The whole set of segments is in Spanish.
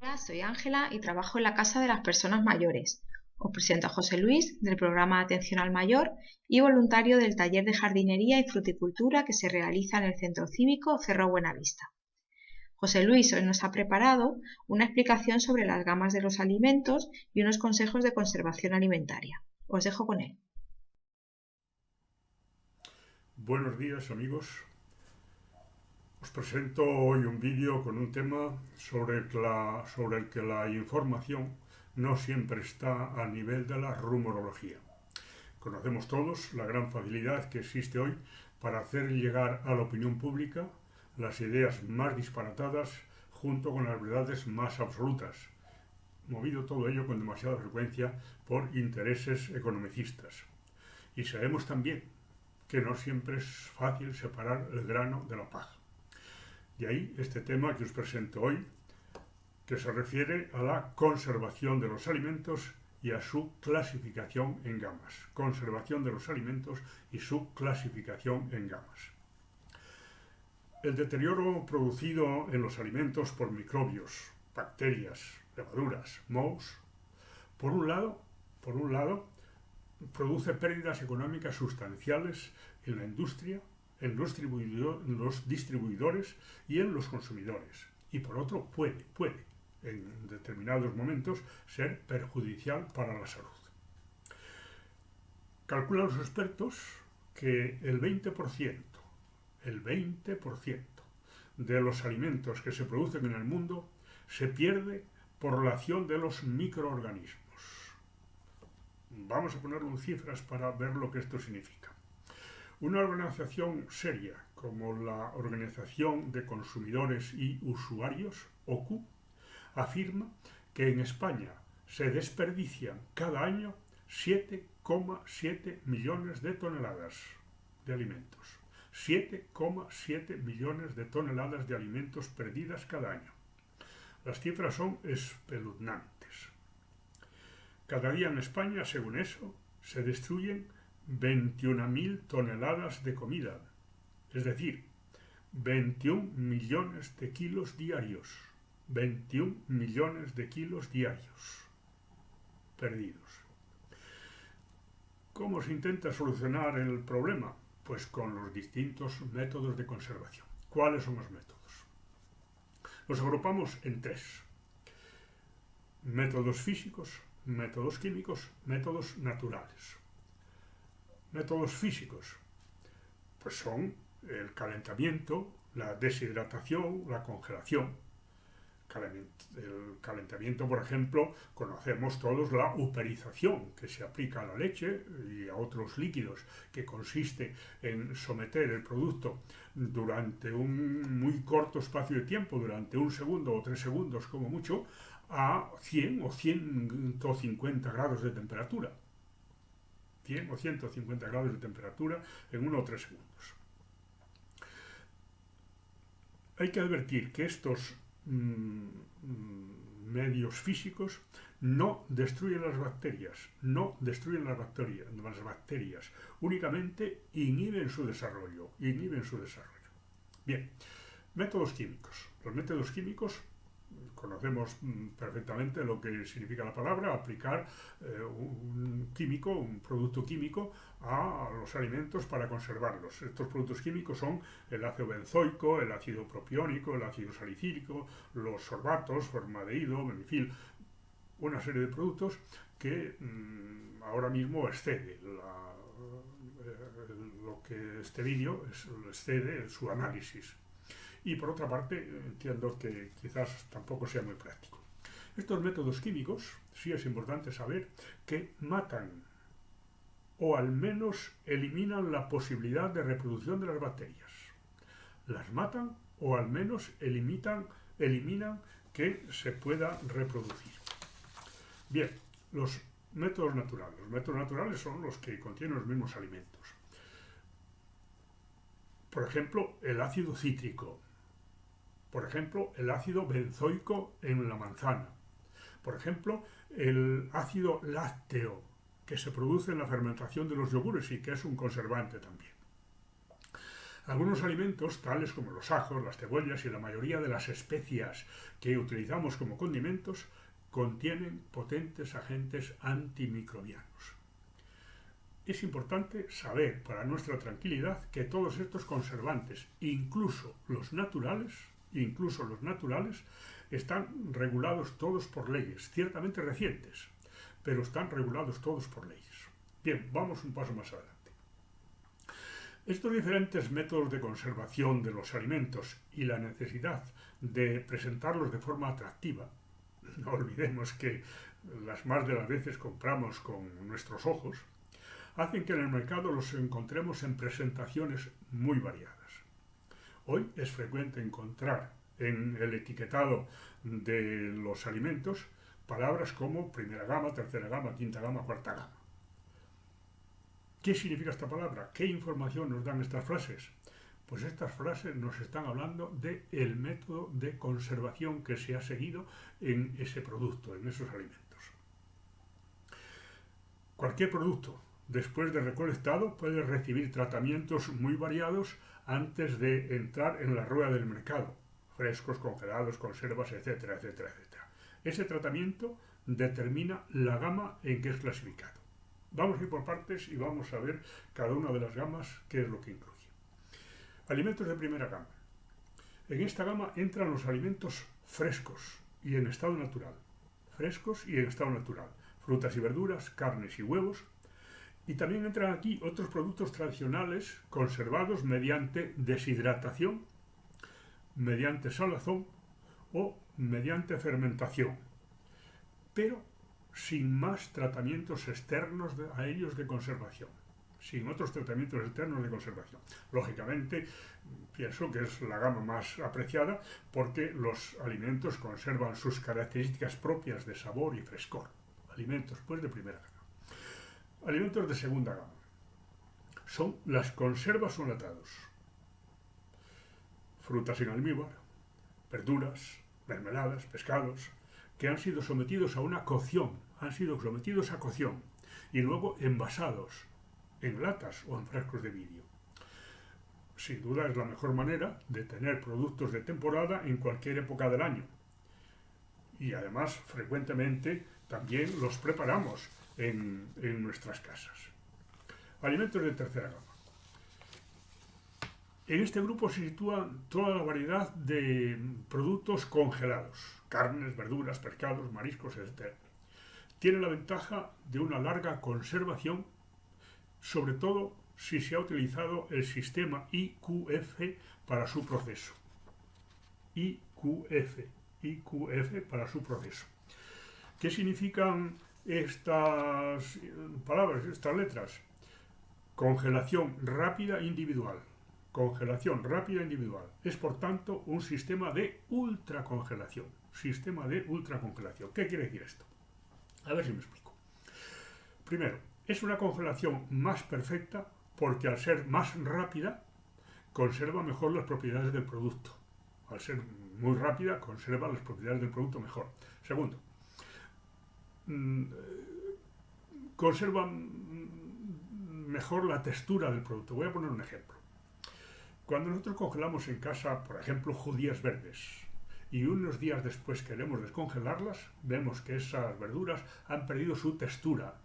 Hola, soy Ángela y trabajo en la Casa de las Personas Mayores. Os presento a José Luis, del programa Atención al Mayor y voluntario del taller de jardinería y fruticultura que se realiza en el Centro Cívico Cerro Buenavista. José Luis hoy nos ha preparado una explicación sobre las gamas de los alimentos y unos consejos de conservación alimentaria. Os dejo con él. Buenos días, amigos. Os presento hoy un vídeo con un tema sobre el que la información no siempre está a nivel de la rumorología. Conocemos todos la gran facilidad que existe hoy para hacer llegar a la opinión pública las ideas más disparatadas junto con las verdades más absolutas, movido todo ello con demasiada frecuencia por intereses economicistas. Y sabemos también que no siempre es fácil separar el grano de la paja. De ahí este tema que os presento hoy, que se refiere a la conservación de los alimentos y a su clasificación en gamas. Conservación de los alimentos y su clasificación en gamas. El deterioro producido en los alimentos por microbios, bacterias, levaduras, mohos, por un lado, produce pérdidas económicas sustanciales en la industria, en los distribuidores y en los consumidores. Y por otro, puede, en determinados momentos, ser perjudicial para la salud. Calculan los expertos que el 20% de los alimentos que se producen en el mundo se pierde por la acción de los microorganismos. Vamos a ponerlo en cifras para ver lo que esto significa. Una organización seria como la Organización de Consumidores y Usuarios, OCU, afirma que en España se desperdician cada año 7,7 millones de toneladas de alimentos. 7,7 millones de toneladas de alimentos perdidas cada año. Las cifras son espeluznantes. Cada día en España, según eso, se destruyen 21.000 toneladas de comida, es decir, 21 millones de kilos diarios. 21 millones de kilos diarios perdidos. ¿Cómo se intenta solucionar el problema? Pues con los distintos métodos de conservación. ¿Cuáles son los métodos? Los agrupamos en tres: métodos físicos, métodos químicos, métodos naturales. Métodos físicos, pues son el calentamiento, la deshidratación, la congelación. El calentamiento, por ejemplo, conocemos todos la uperización que se aplica a la leche y a otros líquidos, que consiste en someter el producto durante un muy corto espacio de tiempo, durante 1 segundo o 3 segundos como mucho, a 100 o 150 grados de temperatura. 100 o 150 grados de temperatura en 1 o 3 segundos. Hay que advertir que estos medios físicos no destruyen las bacterias, únicamente inhiben su desarrollo. Bien, métodos químicos. Los métodos químicos, conocemos perfectamente lo que significa la palabra: aplicar un producto químico a los alimentos para conservarlos. Estos productos químicos son el ácido benzoico, el ácido propiónico, el ácido salicílico, los sorbatos, formaldehído, benifil, una serie de productos que ahora mismo excede lo que este vídeo excede en su análisis. Y por otra parte, entiendo que quizás tampoco sea muy práctico. Estos métodos químicos, sí es importante saber que matan o al menos eliminan la posibilidad de reproducción de las bacterias. Las matan o al menos eliminan que se pueda reproducir. Bien, los métodos naturales. Los métodos naturales son los que contienen los mismos alimentos. Por ejemplo, el ácido cítrico. Por ejemplo, el ácido benzoico en la manzana. Por ejemplo, el ácido lácteo, que se produce en la fermentación de los yogures y que es un conservante también. Algunos alimentos, tales como los ajos, las cebollas y la mayoría de las especias que utilizamos como condimentos, contienen potentes agentes antimicrobianos. Es importante saber, para nuestra tranquilidad, que todos estos conservantes, incluso los naturales, están regulados todos por leyes, ciertamente recientes, pero están regulados todos por leyes. Bien, vamos un paso más adelante. Estos diferentes métodos de conservación de los alimentos y la necesidad de presentarlos de forma atractiva, no olvidemos que las más de las veces compramos con nuestros ojos, hacen que en el mercado los encontremos en presentaciones muy variadas. Hoy es frecuente encontrar en el etiquetado de los alimentos palabras como primera gama, tercera gama, quinta gama, cuarta gama. ¿Qué significa esta palabra? ¿Qué información nos dan estas frases? Pues estas frases nos están hablando del método de conservación que se ha seguido en ese producto, en esos alimentos. Cualquier producto, después de recolectado, puede recibir tratamientos muy variados antes de entrar en la rueda del mercado. Frescos, congelados, conservas, etcétera, etcétera, etcétera. Ese tratamiento determina la gama en que es clasificado. Vamos a ir por partes y vamos a ver cada una de las gamas qué es lo que incluye. Alimentos de primera gama. En esta gama entran los alimentos frescos y en estado natural. Frescos y en estado natural. Frutas y verduras, carnes y huevos. Y también entran aquí otros productos tradicionales conservados mediante deshidratación, mediante salazón o mediante fermentación, pero sin más tratamientos externos a ellos de conservación, sin otros tratamientos externos de conservación. Lógicamente, pienso que es la gama más apreciada porque los alimentos conservan sus características propias de sabor y frescor. Alimentos, pues, de primera gama. Alimentos de segunda gama. Son las conservas o enlatados. Frutas en almíbar, verduras, mermeladas, pescados, que han sido sometidos a una cocción, y luego envasados en latas o en frascos de vidrio. Sin duda es la mejor manera de tener productos de temporada en cualquier época del año. Y además, frecuentemente, también los preparamos en nuestras casas. Alimentos de tercera gama. En este grupo se sitúa toda la variedad de productos congelados, carnes, verduras, pescados, mariscos, etc. Tiene la ventaja de una larga conservación, sobre todo si se ha utilizado el sistema IQF para su proceso. IQF para su proceso. ¿Qué significan estas palabras, estas letras? Congelación rápida individual. Congelación rápida individual. Es, por tanto, un sistema de ultracongelación. ¿Qué quiere decir esto? A ver si me explico. Primero, es una congelación más perfecta porque al ser más rápida conserva mejor las propiedades del producto. Al ser muy rápida conserva las propiedades del producto mejor. Segundo, conserva mejor la textura del producto. Voy a poner un ejemplo. Cuando nosotros congelamos en casa, por ejemplo, judías verdes, y unos días después queremos descongelarlas, vemos que esas verduras han perdido su textura.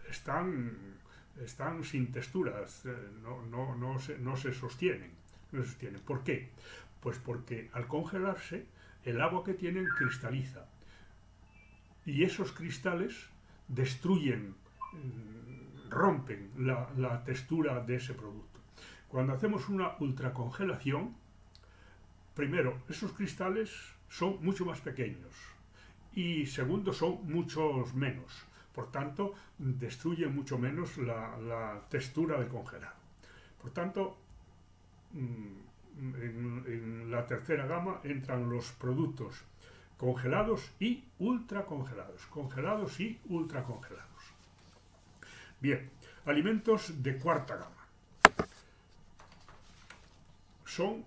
Están sin texturas, no se sostienen. ¿Por qué? Pues porque al congelarse, el agua que tienen cristaliza. Y esos cristales destruyen, rompen la textura de ese producto. Cuando hacemos una ultracongelación, primero, esos cristales son mucho más pequeños y segundo, son muchos menos. Por tanto, destruyen mucho menos la textura del congelado. Por tanto, en la tercera gama entran los productos congelados y ultracongelados. Bien, alimentos de cuarta gama. Son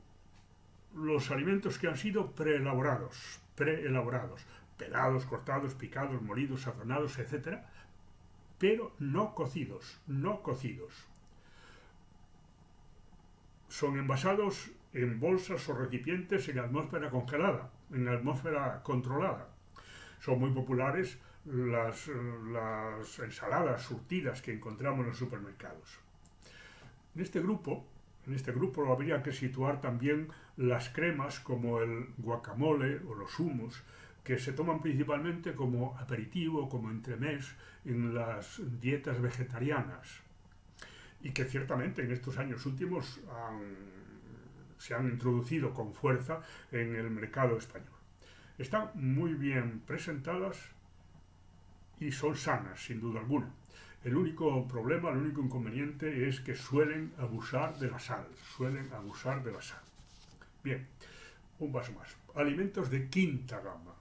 los alimentos que han sido preelaborados, pelados, cortados, picados, molidos, sazonados, etc., pero no cocidos. son envasados en bolsas o recipientes en atmósfera congelada, en atmósfera controlada. Son muy populares las ensaladas surtidas que encontramos en los supermercados. En este grupo habría que situar también las cremas como el guacamole o los hummus, que se toman principalmente como aperitivo, como entremés en las dietas vegetarianas y que ciertamente en estos años últimos se han introducido con fuerza en el mercado español. Están muy bien presentadas y son sanas, sin duda alguna. El único problema, el único inconveniente es que suelen abusar de la sal. Bien, un paso más. Alimentos de quinta gama.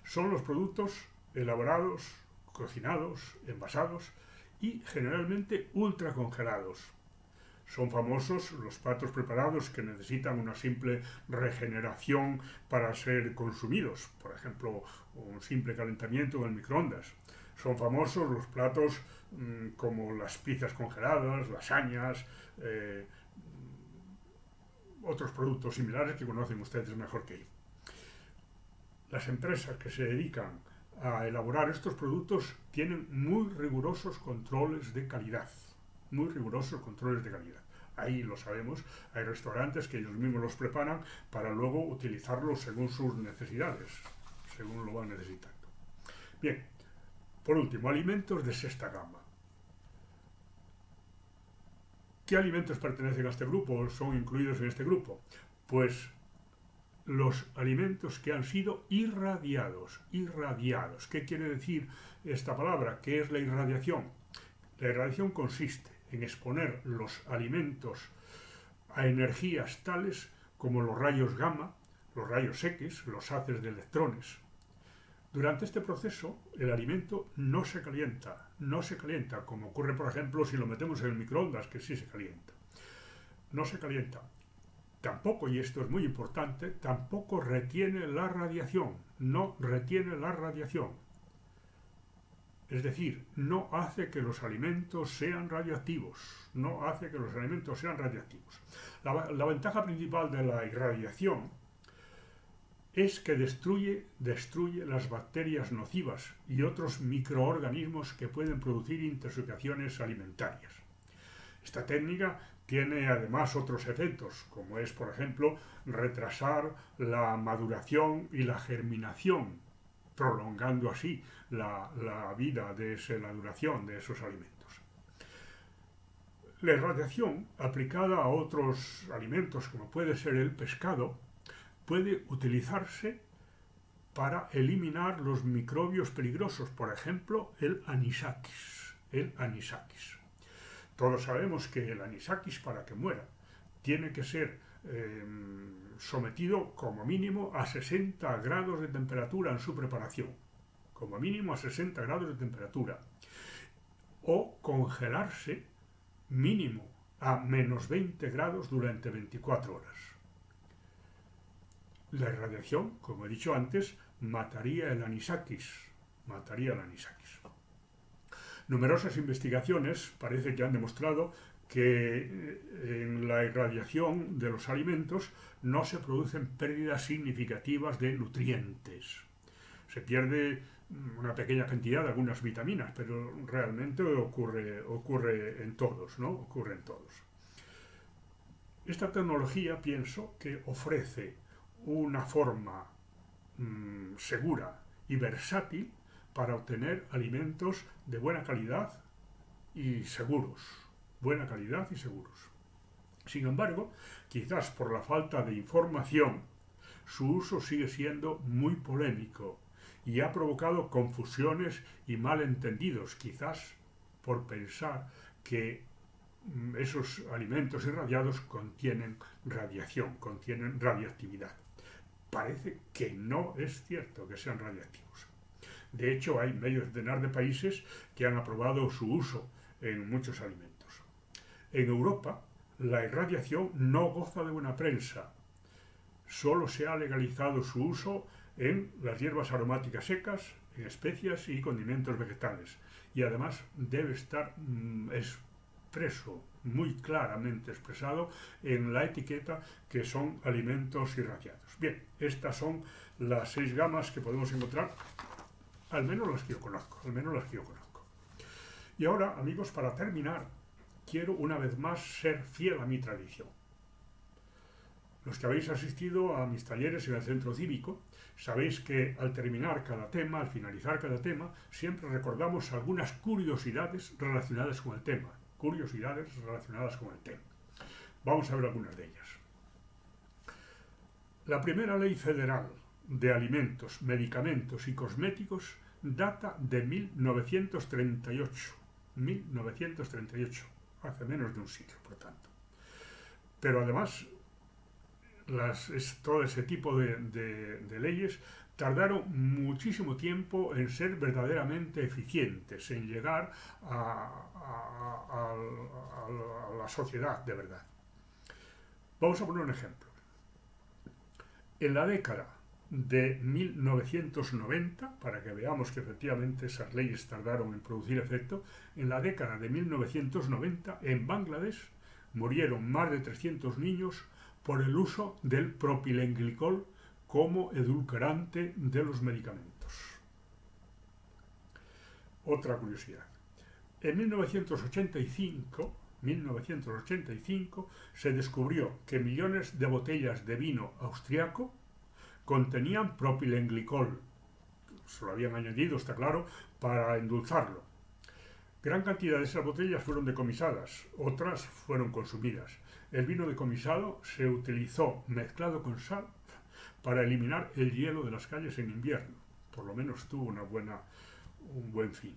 Son los productos elaborados, cocinados, envasados y generalmente ultracongelados. Son famosos los platos preparados que necesitan una simple regeneración para ser consumidos, por ejemplo, un simple calentamiento en el microondas. Son famosos los platos como las pizzas congeladas, lasañas, otros productos similares que conocen ustedes mejor que yo. Las empresas que se dedican a elaborar estos productos tienen muy rigurosos controles de calidad. Ahí lo sabemos, hay restaurantes que ellos mismos los preparan para luego utilizarlos según sus necesidades, según lo van necesitando. Bien, por último, alimentos de sexta gama. ¿Qué alimentos pertenecen a este grupo o son incluidos en este grupo? Pues los alimentos que han sido irradiados. ¿Qué quiere decir esta palabra? ¿Qué es la irradiación? La irradiación consiste en exponer los alimentos a energías tales como los rayos gamma, los rayos X, los haces de electrones. Durante este proceso, el alimento no se calienta, como ocurre, por ejemplo, si lo metemos en el microondas, que sí se calienta. No se calienta. Tampoco, y esto es muy importante, tampoco retiene la radiación. Es decir, no hace que los alimentos sean radioactivos. La ventaja principal de la irradiación es que destruye las bacterias nocivas y otros microorganismos que pueden producir intoxicaciones alimentarias. Esta técnica tiene además otros efectos, como es, por ejemplo, retrasar la maduración y la germinación, prolongando así la duración de esos alimentos. La irradiación aplicada a otros alimentos, como puede ser el pescado, puede utilizarse para eliminar los microbios peligrosos, por ejemplo, el anisakis. Todos sabemos que el anisakis, para que muera, tiene que ser sometido como mínimo a 60 grados de temperatura en su preparación. O congelarse mínimo a menos 20 grados durante 24 horas. La irradiación, como he dicho antes, mataría el anisakis. Numerosas investigaciones parece que han demostrado que en la irradiación de los alimentos no se producen pérdidas significativas de nutrientes. Se pierde una pequeña cantidad de algunas vitaminas, pero realmente ocurre en todos, ¿no? Ocurre en todos. Esta tecnología, pienso, que ofrece una forma segura y versátil para obtener alimentos de buena calidad y seguros. Sin embargo, quizás por la falta de información, su uso sigue siendo muy polémico y ha provocado confusiones y malentendidos, quizás por pensar que esos alimentos irradiados contienen radiación, contienen radioactividad. Parece que no es cierto que sean radiactivos. De hecho, hay medio centenar de países que han aprobado su uso en muchos alimentos. En Europa, la irradiación no goza de buena prensa. Solo se ha legalizado su uso en las hierbas aromáticas secas, en especias y condimentos vegetales. Y además debe estar expreso muy claramente expresado en la etiqueta que son alimentos irradiados. Bien, estas son las 6 gamas que podemos encontrar, al menos las que yo conozco, Y ahora, amigos, para terminar, quiero una vez más ser fiel a mi tradición. Los que habéis asistido a mis talleres en el centro cívico, sabéis que al finalizar cada tema, siempre recordamos algunas curiosidades relacionadas con el tema. Vamos a ver algunas de ellas. La primera ley federal de alimentos, medicamentos y cosméticos data de 1938. 1938, hace menos de un siglo, por tanto. Pero además, todo ese tipo de leyes tardaron muchísimo tiempo en ser verdaderamente eficientes, en llegar a la sociedad de verdad. Vamos a poner un ejemplo. En la década de 1990, para que veamos que efectivamente esas leyes tardaron en producir efecto, en la década de 1990 en Bangladesh murieron más de 300 niños por el uso del propilenglicol como edulcorante de los medicamentos. Otra curiosidad. En 1985 se descubrió que millones de botellas de vino austriaco contenían propilenglicol. Se lo habían añadido, está claro, para endulzarlo. Gran cantidad de esas botellas fueron decomisadas, otras fueron consumidas. El vino decomisado se utilizó mezclado con sal para eliminar el hielo de las calles en invierno. Por lo menos tuvo un buen fin.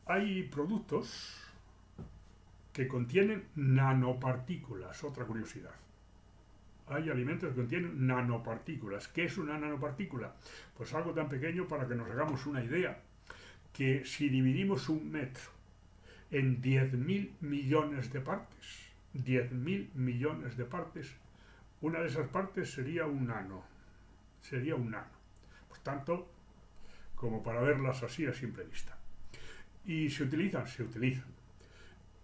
Hay productos que contienen nanopartículas, otra curiosidad. Hay alimentos que contienen nanopartículas. ¿Qué es una nanopartícula? Pues algo tan pequeño, para que nos hagamos una idea, que si dividimos un metro en 10.000 millones de partes, 10.000 millones de partes, una de esas partes sería un nano. Por tanto, como para verlas así a simple vista. Y se utilizan.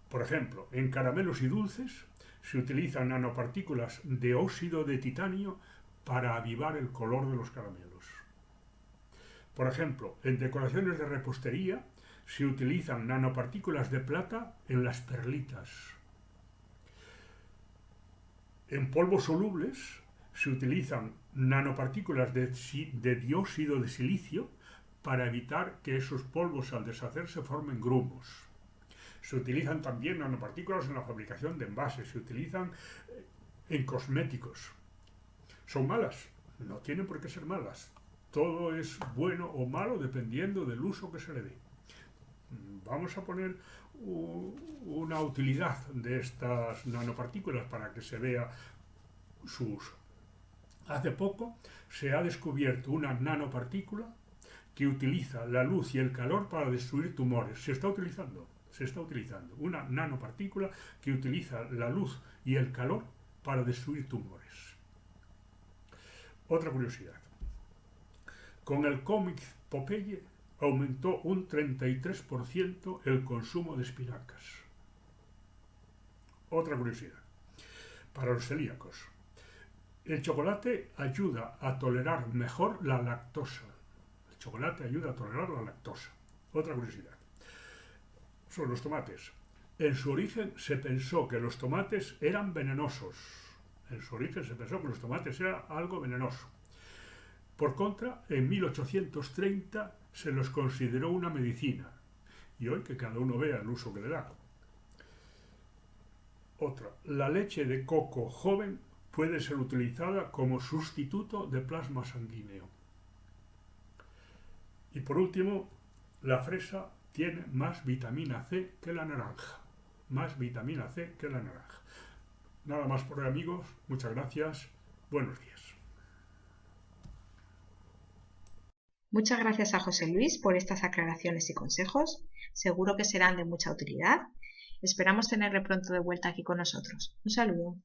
Por ejemplo, en caramelos y dulces se utilizan nanopartículas de óxido de titanio para avivar el color de los caramelos. Por ejemplo, en decoraciones de repostería se utilizan nanopartículas de plata en las perlitas. En polvos solubles se utilizan nanopartículas de dióxido de silicio para evitar que esos polvos al deshacerse formen grumos. Se utilizan también nanopartículas en la fabricación de envases, se utilizan en cosméticos. ¿Son malas? No tienen por qué ser malas. Todo es bueno o malo dependiendo del uso que se le dé. Vamos a poner una utilidad de estas nanopartículas para que se vea su uso. Hace poco se ha descubierto una nanopartícula que utiliza la luz y el calor para destruir tumores. Se está utilizando una nanopartícula que utiliza la luz y el calor para destruir tumores. Otra curiosidad. Con el cómic Popeye aumentó un 33% el consumo de espinacas. Otra curiosidad. Para los celíacos. El chocolate ayuda a tolerar mejor la lactosa. Otra curiosidad. Sobre los tomates. En su origen se pensó que los tomates eran venenosos. Era algo venenoso. Por contra, en 1830 se los consideró una medicina. Y hoy que cada uno vea el uso que le da. Otra. La leche de coco joven puede ser utilizada como sustituto de plasma sanguíneo. Y por último, la fresa tiene más vitamina C que la naranja. Nada más por hoy, amigos. Muchas gracias. Buenos días. Muchas gracias a José Luis por estas aclaraciones y consejos. Seguro que serán de mucha utilidad. Esperamos tenerle pronto de vuelta aquí con nosotros. Un saludo.